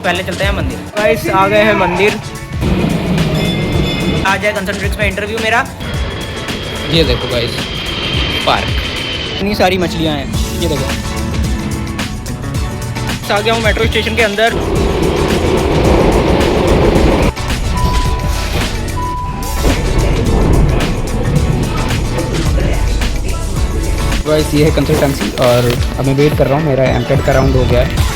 पहले चलते हैं मंदिर। गाइस आ गए हैं मंदिर। आज है कंसंट्रिक्स में इंटरव्यू मेरा। ये देखो गाइस पार्क, इतनी सारी मछलियाँ हैं। ये देखो आ गया हूँ मेट्रो स्टेशन के अंदर। गाइस ये है कंसल्टेंसी और अब मैं वेट कर रहा हूँ, मेरा एमटेड का राउंड हो गया है।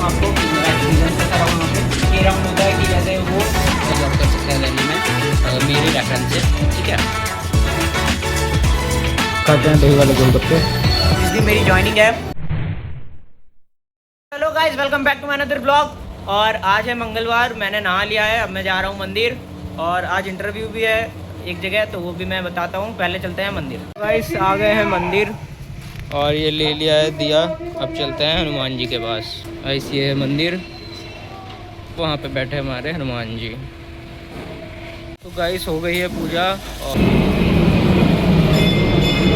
आपको मेरा एक्सपीरियंस कैसा रहा वहाँ पे। ये राउंड होता है कि जैसे वो जॉब कर सकते हैं दिल्ली में मेरे रेफरेंस से, ठीक है। खाते हैं दही वाले गोलगप्पे। जिस दिन मेरी ज्वाइनिंग है। Hello guys, welcome back to my another blog. और आज है मंगलवार, मैंने नहा लिया है, अब मैं जा रहा हूँ मंदिर। और आज इंटरव्यू भी है एक जगह, तो वो भी मैं बताता हूँ। पहले चलते हैं मंदिर। गाइस आ गए हैं मंदिर और ये ले लिया है दिया। अब चलते हैं हनुमान जी के पास। गाइस ये है मंदिर, वहाँ पे बैठे हमारे हनुमान जी। तो गाइस हो गई है पूजा। और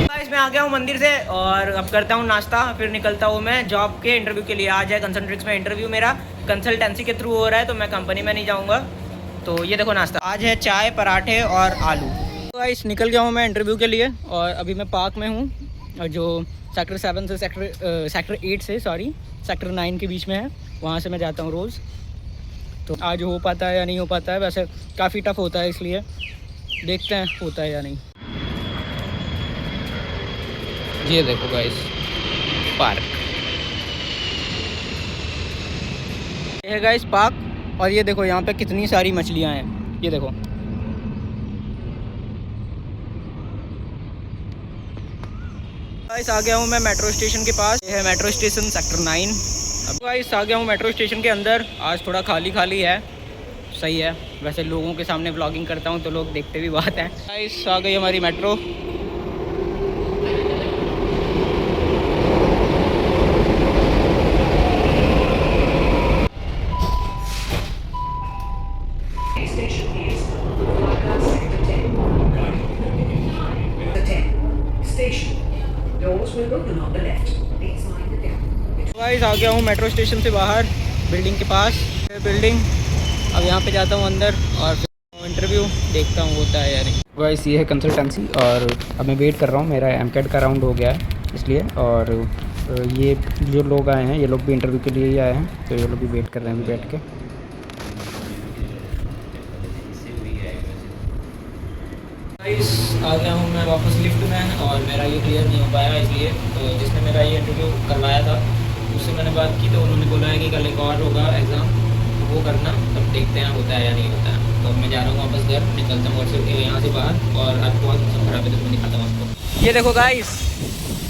गाइस मैं आ गया हूँ मंदिर से और अब करता हूँ नाश्ता, फिर निकलता हूँ मैं जॉब के इंटरव्यू के लिए। आज है कंसल्ट्रिक्स में इंटरव्यू मेरा, कंसल्टेंसी के थ्रू हो रहा है, तो मैं कंपनी में नहीं जाऊँगा। तो ये देखो नाश्ता आज है, चाय पराठे और आलू। तो गाइस निकल गया हूँ मैं इंटरव्यू के लिए और अभी मैं पार्क में हूँ, जो सेक्टर 7 से सेक्टर 8 से सेक्टर 9 के बीच में है। वहाँ से मैं जाता हूँ रोज़। तो आज हो पाता है या नहीं हो पाता है, वैसे काफ़ी टफ होता है, इसलिए देखते हैं होता है या नहीं। ये देखो गाइस पार्क, ये है गाइस पार्क। और ये देखो यहाँ पे कितनी सारी मछलियाँ हैं, ये देखो। गाइस आ गया हूँ मैं मेट्रो स्टेशन के पास। ये है मेट्रो स्टेशन सेक्टर 9। अब गाइस आ गया हूँ मेट्रो स्टेशन के अंदर। आज थोड़ा खाली खाली है, सही है। वैसे लोगों के सामने व्लॉगिंग करता हूँ तो लोग देखते भी बात हैं। गाइस आ गई हमारी मेट्रो। गाइस आ गया हूँ मेट्रो स्टेशन से बाहर, बिल्डिंग के पास बिल्डिंग। अब यहाँ पे जाता हूँ अंदर और फिर इंटरव्यू देखता हूँ होता है या नहीं। गाइस ये है कंसल्टेंसी और अब मैं वेट कर रहा हूँ, मेरा एमटेड का राउंड हो गया है इसलिए। और ये जो लोग आए हैं, ये लोग भी इंटरव्यू के लिए ही आए हैं, तो ये लोग भी वेट कर रहे हैं बैठ के। गाइस आ गया हूँ मैं वापस लिफ्ट में और मेरा ये क्लियर नहीं हो पाया, इसलिए तो जिसने मेरा ये इंटरव्यू करवाया था उससे मैंने बात की, तो उन्होंने बोला है कि कल एक और होगा एग्ज़ाम, वो करना, तब देखते हैं होता है या नहीं होता है। तो मैं जा रहा हूँ वापस घर, निकलता हूँ व्हाट्सएप यहाँ से बाहर। और आज बहुत मौसम खराब है तो मैं दिखाता हूँ आपको। ये देखो गाइस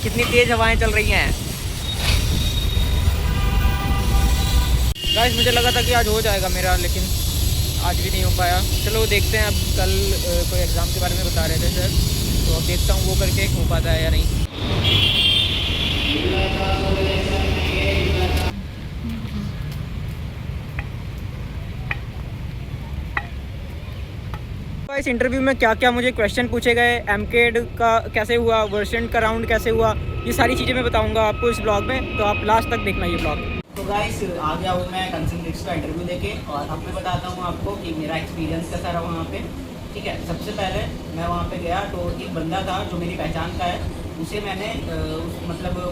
कितनी तेज़ हवाएं चल रही हैं। गाइस मुझे लगा था कि आज हो जाएगा मेरा, लेकिन आज भी नहीं हो पाया। चलो देखते हैं, अब कल कोई एग्ज़ाम के बारे में बता रहे थे सर, तो अब देखता हूँ वो करके हो पाता है या नहीं। इस इंटरव्यू में क्या क्या मुझे क्वेश्चन पूछे गए, एमकेड का कैसे हुआ, वर्सेंट का राउंड कैसे हुआ, ये सारी चीज़ें मैं बताऊंगा आपको इस ब्लॉग में, तो आप लास्ट तक देखना ये ब्लॉग। तो गाइस आ गया हूँ मैं कंसल्टेंट्स का इंटरव्यू देके और अब मैं बताता हूँ आपको कि मेरा एक्सपीरियंस कैसा रहा वहाँ पे, ठीक है। सबसे पहले मैं वहाँ पे गया तो एक बंदा था जो मेरी पहचान का है, उसे मैंने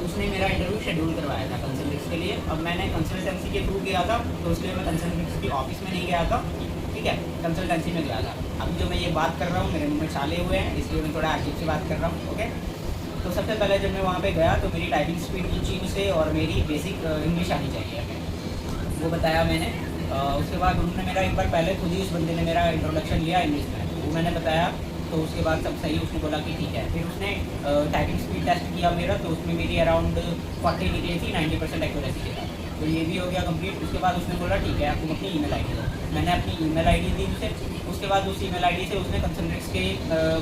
उसने मेरा इंटरव्यू शेड्यूल करवाया था कंसल्टेंट्स के लिए। अब मैंने कंसल्टेंसी के थ्रू गया था, तो उसके लिए मैं कंसल्टेंसी की ऑफिस में नहीं गया था, ठीक है, कंसल्टेंसी में गया था। अभी जो मैं ये बात कर रहा हूँ मेरे मुँह में छाले हुए हैं, इसलिए मैं थोड़ा अजीब से बात कर रहा हूँ, ओके। तो सबसे पहले जब मैं वहाँ पे गया तो मेरी टाइपिंग स्पीड ऊँची से और मेरी बेसिक इंग्लिश आनी चाहिए, वो बताया मैंने। उसके बाद उन्होंने मेरा एक बार पहले खुद ही उस बंदे ने मेरा इंट्रोडक्शन लिया इंग्लिश में, वो मैंने बताया, तो उसके बाद सब सही, उसने बोला कि ठीक है। फिर उसने टाइपिंग स्पीड टेस्ट किया मेरा, तो उसमें मेरी अराउंड 40 निकली थी 90% एक्यूरेसी के साथ, तो ये भी हो गया कंप्लीट। उसके बाद उसने बोला ठीक है आप तुम अपनी ईमेल आईडी दो, मैंने अपनी ईमेल आईडी दी उसे। उसके बाद उस ईमेल आईडी से उसने कंसल्टेंट्स के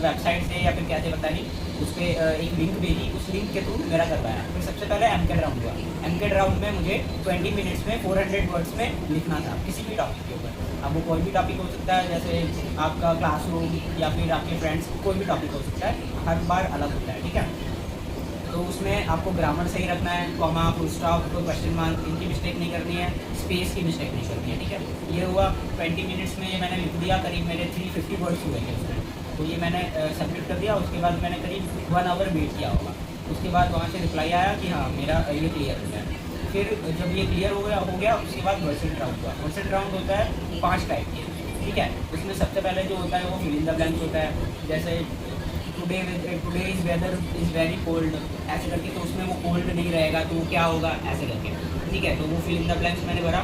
वेबसाइट से या फिर कैसे पता नहीं उस पर एक लिंक भेजी, उस लिंक के थ्रू मेरा करवाया। फिर सबसे पहले एमकेड राउंड हुआ। एमकेड राउंड में मुझे 20 मिनट्स में 400 वर्ड्स में लिखना था किसी भी टॉपिक के ऊपर। अब वो कोई भी टॉपिक हो सकता है, जैसे आपका क्लासरूम या फिर आपके फ्रेंड्स, कोई भी टॉपिक हो सकता है, हर बार अलग होता है, ठीक है। तो उसमें आपको ग्रामर सही रखना है, comma, full stop, question mark, इनकी मिस्टेक नहीं करनी है, स्पेस की मिस्टेक नहीं करनी है, ठीक है। ये हुआ 20 मिनट्स में, ये मैंने लिख दिया, करीब मेरे 350 वर्ड्स हुए थे उसमें। तो ये मैंने सबमिट कर दिया। उसके बाद मैंने करीब 1 आवर वेट किया होगा। उसके बाद वहाँ से रिप्लाई आया कि हाँ मेरा ये क्लियर हो गया। फिर जब ये क्लियर हो गया उसके बाद वर्सेंट राउंड हुआ। वर्सेंट राउंड होता है 5 टाइप के, ठीक है। उसमें सबसे पहले जो होता है वो फिल इन द ब्लैंक्स होता है, जैसे today is weather is very cold ऐसे करके, तो उसमें वो कोल्ड नहीं रहेगा तो वो क्या होगा ऐसे करके, ठीक है। तो वो फिल इन द ब्लैंक्स मैंने भरा।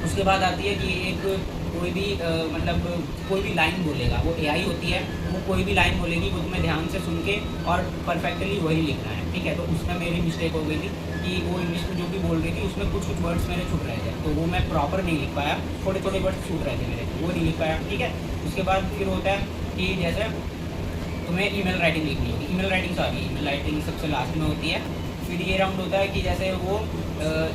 उसके बाद आती है कि एक कोई भी मतलब कोई भी लाइन बोलेगा, वो एआई होती है, वो कोई भी लाइन बोलेगी वो तुम्हें ध्यान से सुन के और परफेक्टली वही लिखना है, ठीक है। तो उसमें मेरी मिस्टेक हो गई थी कि वो इंग्लिश में जो भी बोल रही थी उसमें कुछ वर्ड्स मेरे छूट रहे थे, तो वो मैं प्रॉपर नहीं लिख पाया, थोड़े थोड़े वर्ड्स छूट रहे थे मेरे, वो नहीं लिख पाया, ठीक है। उसके बाद फिर होता है कि जैसे तुम्हें ईमेल राइटिंग लिखनी होगी, ईमेल राइटिंग सबसे लास्ट में होती है। फिर ये राउंड होता है कि जैसे वो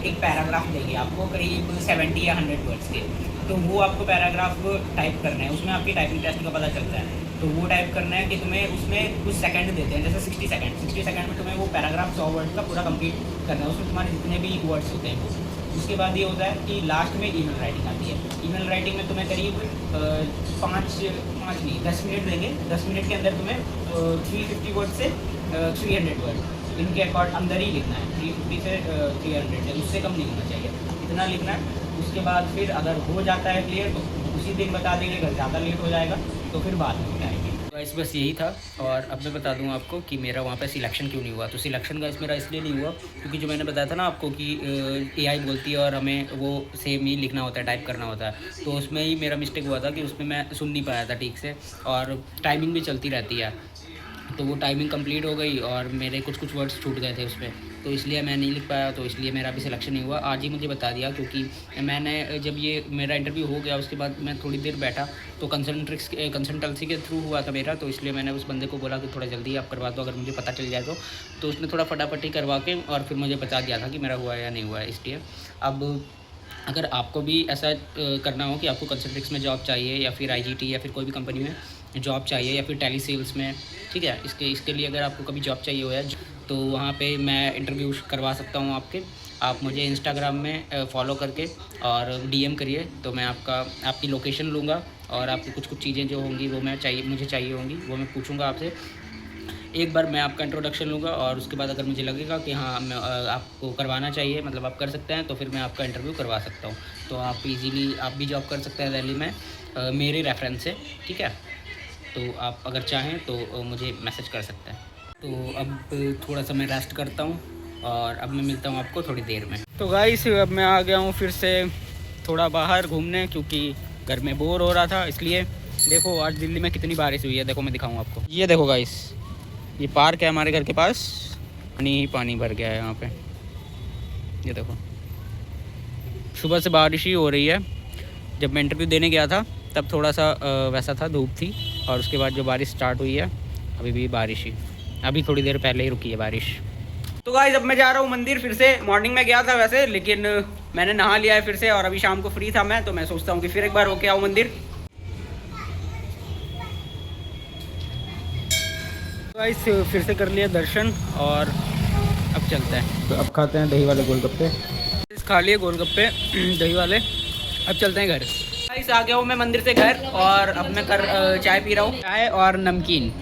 एक पैराग्राफ देंगे आपको करीब 70 या 100 वर्ड्स के, तो वो आपको पैराग्राफ टाइप करना है। उसमें आपकी टाइपिंग टेस्ट का पता चलता है, तो वो टाइप करना है कि तुम्हें उसमें कुछ सेकंड देते हैं, जैसे 60 सेकंड में तुम्हें वो पैराग्राफ 100 वर्ड्स का पूरा कंप्लीट करना है, उसमें तुम्हारे जितने भी वर्ड्स होते हैं। उसके बाद ये होता है कि लास्ट में ईमेल राइटिंग आती है। ईमेल राइटिंग में तुम्हें करीब 10 मिनट देंगे। 10 मिनट के अंदर तुम्हें 350 वर्ड से 300 वर्ड इनके अकॉर्ड अंदर ही लिखना है। 350 से 300 है, उससे कम नहीं होना चाहिए, इतना लिखना है। उसके बाद फिर अगर हो जाता है क्लियर तो उसी दिन बता देंगे, अगर ज़्यादा लेट हो जाएगा तो फिर बाद में बताएंगे। गाइस बस यही था। और अब मैं बता दूं आपको कि मेरा वहाँ पे सिलेक्शन क्यों नहीं हुआ। तो सिलेक्शन गाइस मेरा इसलिए नहीं हुआ क्योंकि जो मैंने बताया था ना आपको कि एआई बोलती है और हमें वो सेम ही लिखना होता है, टाइप करना होता है, तो उसमें ही मेरा मिस्टेक हुआ था कि उसमें मैं सुन नहीं पाया था ठीक से, और टाइमिंग भी चलती रहती है, तो वो टाइमिंग कंप्लीट हो गई और मेरे कुछ वर्ड्स छूट गए थे उसमें, तो इसलिए मैं नहीं लिख पाया, तो इसलिए मेरा भी सिलेक्शन नहीं हुआ। आज ही मुझे बता दिया, क्योंकि मैंने जब ये मेरा इंटरव्यू हो गया उसके बाद मैं थोड़ी देर बैठा, तो कंसल्टेंसी के थ्रू हुआ था मेरा, तो इसलिए मैंने उस बंदे को बोला कि थोड़ा जल्दी आप करवा दो अगर मुझे पता चल जाए तो उसने थोड़ा फटाफटी करवा के और फिर मुझे बता दिया था कि मेरा हुआ है या नहीं हुआ है। इसलिए अब अगर आपको भी ऐसा करना हो कि आपको कंसल्टेंसी में जॉब चाहिए या फिर आईजीटी या फिर कोई भी कंपनी में जॉब चाहिए या फिर टेली सेल्स में, ठीक है, इसके लिए अगर आपको कभी जॉब चाहिए हो है तो वहाँ पे मैं इंटरव्यू करवा सकता हूँ आपके। आप मुझे इंस्टाग्राम में फॉलो करके और डीएम करिए, तो मैं आपकी लोकेशन लूँगा और आपकी कुछ चीज़ें जो होंगी वो मुझे चाहिए होंगी वो मैं पूछूँगा आपसे। एक बार मैं आपका इंट्रोडक्शन लूँगा और उसके बाद अगर मुझे लगेगा कि हाँ मैं आपको करवाना चाहिए, मतलब आप कर सकते हैं, तो फिर मैं आपका इंटरव्यू करवा सकता हूँ। तो आप इजीली आप भी जॉब कर सकते हैं दिल्ली में मेरे रेफरेंस से, ठीक है। तो आप अगर चाहें तो मुझे मैसेज कर सकते हैं। तो अब थोड़ा सा मैं रेस्ट करता हूँ और अब मैं मिलता हूँ आपको थोड़ी देर में। तो गाइस अब मैं आ गया हूँ फिर से थोड़ा बाहर घूमने, क्योंकि घर में बोर हो रहा था, इसलिए। देखो आज दिल्ली में कितनी बारिश हुई है, देखो मैं दिखाऊँ आपको। ये देखो गाइस, ये पार्क है हमारे घर के पास, पानी भर गया है यहाँ पे, ये देखो। सुबह से बारिश ही हो रही है। जब मैं इंटरव्यू देने गया था तब थोड़ा सा वैसा था, धूप थी, और उसके बाद जो बारिश स्टार्ट हुई है अभी भी बारिश ही, अभी थोड़ी देर पहले ही रुकी है बारिश। तो गाइस अब मैं जा रहा हूँ मंदिर फिर से। मॉर्निंग में गया था वैसे, लेकिन मैंने नहा लिया है फिर से, और अभी शाम को फ्री था मैं, तो मैं सोचता हूँ कि फिर एक बार होके आऊँ मंदिर। गाइस फिर से कर लिया दर्शन और अब चलते हैं। तो अब खाते हैं दही वाले गोलगप्पे। खा लिए गोलगप्पे दही वाले, अब चलते हैं घर। गाइस आ गया हूँ मैं मंदिर से घर, और अब मैं चाय पी रहा हूँ, चाय और नमकीन।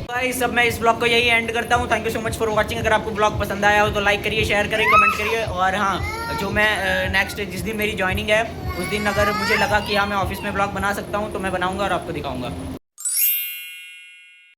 गाइस अब मैं इस ब्लॉग को यही एंड करता हूँ। Thank you so much for watching. अगर आपको ब्लॉग पसंद आया हो तो लाइक करिए, शेयर करिए, कमेंट करिए। और हाँ, जो मैं नेक्स्ट जिस दिन मेरी ज्वाइनिंग है उस दिन अगर मुझे लगा कि हाँ मैं ऑफिस में ब्लॉग बना सकता हूँ तो मैं बनाऊँगा और आपको दिखाऊँगा।